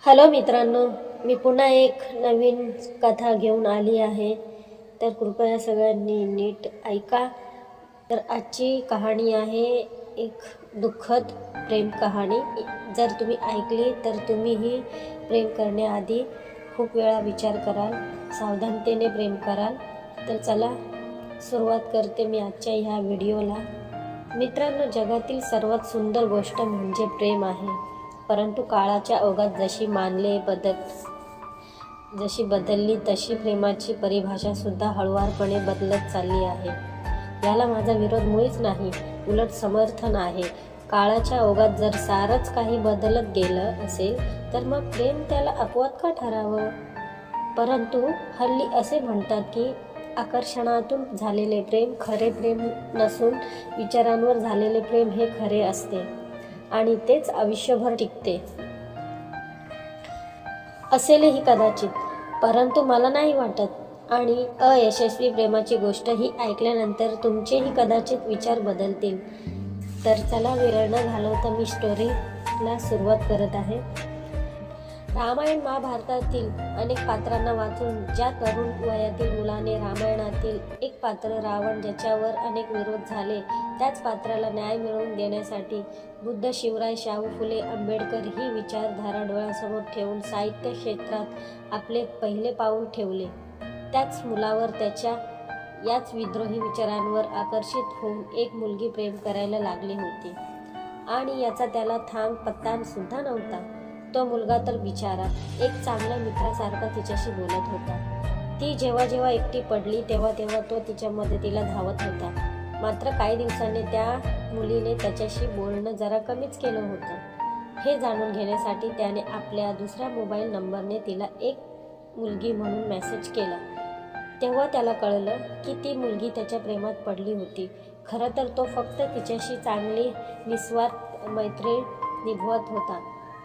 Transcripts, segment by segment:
Hello मित्रांनो, मी पुन्हा एक नवीन कथा घेऊन आली आहे. तर कृपया सगळ्यांनी नीट ऐका. तर आजची कहाणी आहे एक दुःखद प्रेम कहाणी. जर तुम्ही ऐकली तर तुम्हीही प्रेम करण्याआधी खूप वेळा विचार कराल, सावधानतेने प्रेम कराल. तर चला सुरुवात करते मी आजच्या ह्या व्हिडिओला. मित्रांनो, जगातील सर्वात सुंदर गोष्ट म्हणजे प्रेम आहे. परंतु काळाच्या ओघात जशी बदलली तशी प्रेमाची परिभाषा सुद्धा हळुवारपणे बदलत चालली आहे. याला माझा विरोध मुळीच नाही, उलट समर्थन आहे. काळाच्या ओघात जर सारंच काही बदलत गेलं असेल तर मग प्रेम त्याला अपवाद का ठरावं? परंतु हल्ली असे म्हणतात की आकर्षणातून झालेले प्रेम खरे प्रेम नसून विचारांवर झालेले प्रेम हे खरे असते आणि तेच आयुष्यभर टिकते. असेलही कदाचित, परंतु मला नाही वाटत. आणि अयशस्वी प्रेमाची गोष्ट ही ऐकल्यानंतर तुमचेही कदाचित विचार बदलतील. तर चला वेळ न घालवता मी स्टोरीला सुरुवात करत आहे. रामायण महाभारतातील अनेक पात्रांना वाचून ज्या तरुण वयातील मुलाने रामायणातील एक पात्र रावण, ज्याच्यावर अनेक विरोध झाले, त्याच पात्राला न्याय मिळवून देण्यासाठी बुद्ध, शिवराय, शाहू फुले, आंबेडकर ही विचारधारा डोळ्यासमोर ठेवून साहित्य क्षेत्रात आपले पहिले पाऊल ठेवले. त्याच मुलावर त्याच्या याच विद्रोही विचारांवर आकर्षित होऊन एक मुलगी प्रेम करायला लागली होती आणि याचा त्याला थांग पत्ता सुद्धा नव्हता. तो मुलगा तर बिचारा एक चांगल्या मित्रासारखा तिच्याशी बोलत होता. ती जेव्हा जेव्हा एकटी पडली तेव्हा तेव्हा तो तिच्या मदतीला धावत होता. मात्र काही दिवसांनी त्या मुलीने त्याच्याशी बोलणं जरा कमीच केलं होतं. हे जाणून घेण्यासाठी त्याने आपल्या दुसऱ्या मोबाईल नंबरने तिला एक मुलगी म्हणून मेसेज केला. तेव्हा त्याला कळलं की ती मुलगी त्याच्या प्रेमात पडली होती. खरं तर तो फक्त तिच्याशी चांगली निस्वार्थ मैत्री निभवत होता,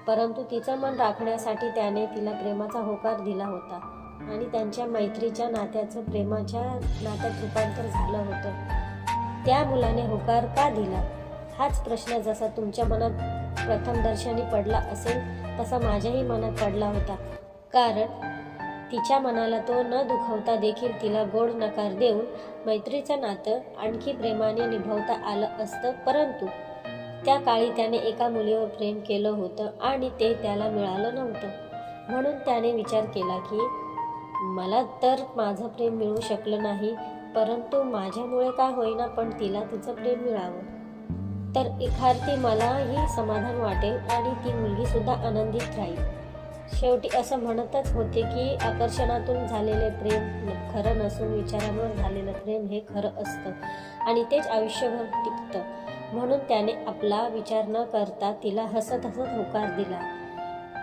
परंतु तिचं मन राखण्यासाठी त्याने तिला प्रेमाचा होकार दिला होता आणि त्यांच्या मैत्रीच्या नात्याचं प्रेमाच्या नात्यात रूपांतर झालं होतं. त्या मुलाने होकार का दिला? हाच प्रश्न जसा तुमच्या मनात प्रथमदर्शनी पडला असेल तसा माझ्याही मनात पडला होता. कारण तिच्या मनाला तो न दुखवता देखील तिला गोड नकार देऊन मैत्रीचं नातं आणखी प्रेमाने निभवता आलं असतं. परंतु त्या काळी त्याने एका मुलीवर प्रेम केलं होतं आणि ते त्याला मिळालं नव्हतं. म्हणून त्याने विचार केला की मला तर माझं प्रेम मिळू शकलं नाही, परंतु माझ्यामुळे का होईना पण तिला तिचं प्रेम मिळावं, तर एखादी मलाही समाधान वाटेल आणि ती मुलगी सुद्धा आनंदित राहील. शेवटी असं म्हणतच होते की आकर्षणातून झालेले प्रेम खरं नसून विचारांवर झालेलं प्रेम हे खरं असतं आणि तेच आयुष्यभर टिकतं. म्हणून त्याने आपला विचार न करता तिला हसत हसत होकार दिला.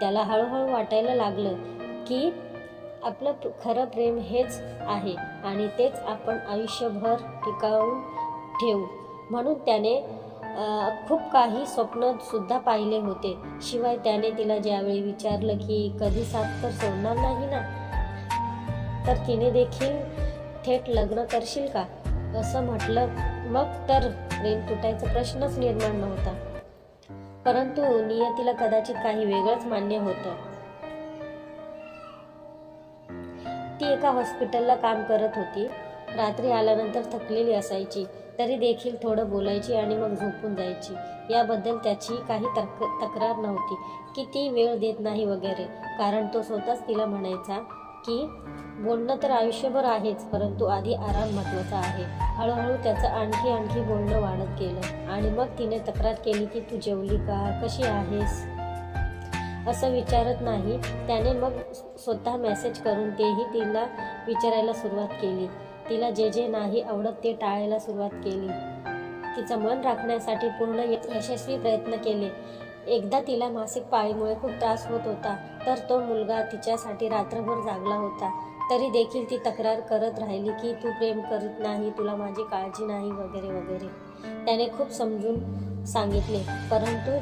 त्याला हळूहळू वाटायला लागलं की आपलं खरं प्रेम हेच आहे आणि तेच आपण आयुष्यभर टिकावून ठेवू. म्हणून त्याने खूप काही स्वप्न सुद्धा पाहिले होते. शिवाय त्याने तिला ज्यावेळी विचारलं की कधी साथ तर सोडणार नाही ना, तर तिने देखील थेट लग्न करशील का असं म्हटलं. मग तर प्रेम तुटायचा प्रश्नच निर्माण नव्हता. परंतु नियतीला कदाचित काही वेगळंच मान्य होतं. ती एका हॉस्पिटलला काम करत होती. रात्री आल्यानंतर थकलेली असायची, तरी देखील थोडं बोलायची आणि मग झोपून जायची. याबद्दल त्याची काही तक्रार नव्हती की ती वेळ देत नाही वगैरे, कारण तो स्वतःच तिला म्हणायचा की बोलणं तर आयुष्यभर आहेच, परंतु आधी आराम महत्त्वाचा आहे. हळूहळू त्याचं आणखी बोलणं वाढत गेलं आणि मग तिने तक्रार केली की तू जेवली का, कशी आहेस असं विचारत नाही. त्याने मग स्वतः मेसेज करून तेही तिला विचारायला सुरुवात केली. तिला जे जे नाही आवडत ते टाळायला सुरुवात केली. तिचं मन राखण्यासाठी पूर्ण यशस्वी प्रयत्न केले. एकदा तिला मासिक पाळीमुळे खूप त्रास होत होता, तर तो मुलगा तिच्यासाठी रात्रभर जागला होता. तरी देखील ती तक्रार करत राहिली की तू प्रेम करत नाही, तुला माझी काळजी नाही वगैरे वगैरे. त्याने खूप समजून सांगितले, परंतु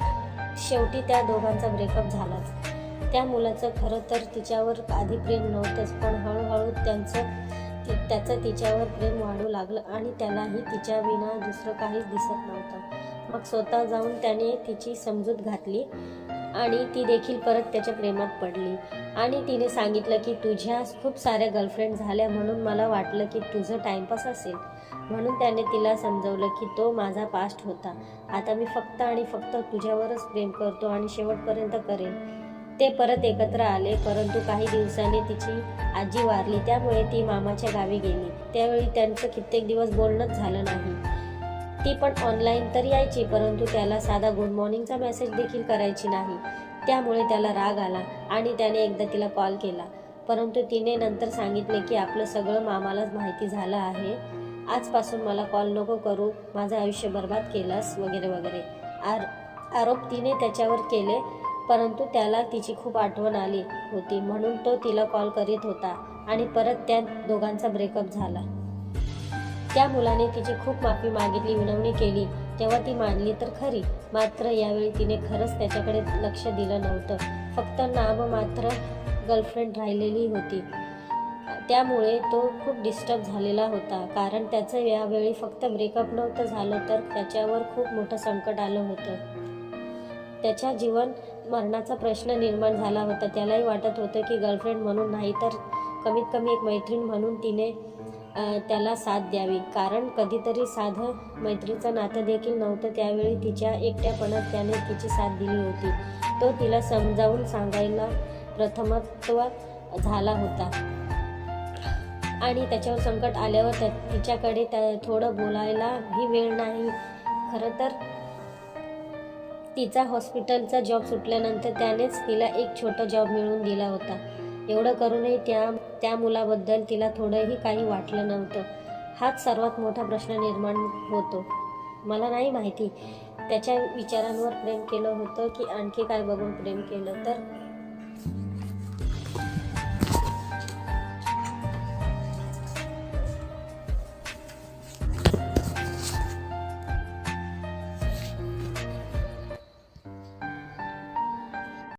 शेवटी त्या दोघांचा ब्रेकअप झालाच. त्या मुलाचं खरं तर तिच्यावर आधी प्रेम नव्हतंच, पण हळूहळू त्याचं तिच्यावर प्रेम वाढू लागलं आणि त्यालाही तिच्या विना दुसरं काहीच दिसत नव्हतं. मग स्वतः जाऊन त्याने तिची समजूत घातली आणि ती देखील परत त्याच्या प्रेमात पडली आणि तिने सांगितलं की तुझ्या खूप साऱ्या गर्लफ्रेंड झाल्या म्हणून मला वाटलं की तुझं टाइमपास असेल. म्हणून त्याने तिला समजवलं की तो माझा पास्ट होता. आता मी फक्त आणि फक्त तुझ्यावरच प्रेम करतो आणि शेवटपर्यंत करेन. ते परत एकत्र आले, परंतु काही दिवसांनी तिची आजी वारली, त्यामुळे ती मामाच्या गावी गेली. त्यावेळी त्यांचं कित्येक दिवस बोलणंच झालं नाही. ती पण ऑनलाईन तर यायची, परंतु त्याला साधा गुड मॉर्निंगचा मेसेज देखील करायची नाही. त्यामुळे त्याला राग आला आणि त्याने एकदा तिला कॉल केला, परंतु तिने नंतर सांगितले की आपलं सगळं मामालाच माहिती झालं आहे. आजपासून मला कॉल नको करू, माझं आयुष्य बर्बाद केलंस वगैरे वगैरे आरोप तिने त्याच्यावर केले. परंतु त्याला तिची खूप आठवण आली होती म्हणून तो तिला कॉल करीत होता आणि परत त्या दोघांचा ब्रेकअप झाला. त्या मुलाने तिची खूप माफी मागितली, विनवणी केली, तेव्हा ती मानली तर खरी. मात्र यावेळी तिने खरंच त्याच्याकडे लक्ष दिलं नव्हतं. फक्त नाममात्र गर्लफ्रेंड राहिलेली होती. त्यामुळे तो खूप डिस्टर्ब झालेला होता, कारण त्याचं यावेळी फक्त ब्रेकअप नव्हतं झालं तर त्याच्यावर खूप मोठं संकट आलं होतं. त्याच्या जीवन मरणाचा प्रश्न निर्माण झाला होता. त्यालाही वाटत होतं की गर्लफ्रेंड म्हणून नाही तर कमीत कमी एक मैत्रीण म्हणून तिने त्याला साथ द्यावी, कारण कधीतरी साधं मैत्रीचं नातं देखील नव्हतं. त्यावेळी तिच्या एकट्यापणात त्याने तिची साथ दिली होती. तो तिला समजावून सांगायला प्रथमत्व झाला होता आणि त्याच्यावर संकट आल्यावर तिच्याकडे थोडं बोलायलाही वेळ नाही. खरं तर तिचा हॉस्पिटलचा जॉब सुटल्यानंतर त्यानेच तिला एक छोटा जॉब मिळवून दिला होता. एवढं करूनही त्या मुलाबद्दल तिला थोडंही काही वाटलं नव्हतं. हाच सर्वात मोठा प्रश्न निर्माण होतो. मला नाही माहिती त्याच्या विचारांवर प्रेम केलं होतं की आणखी काय बघून प्रेम केलं. तर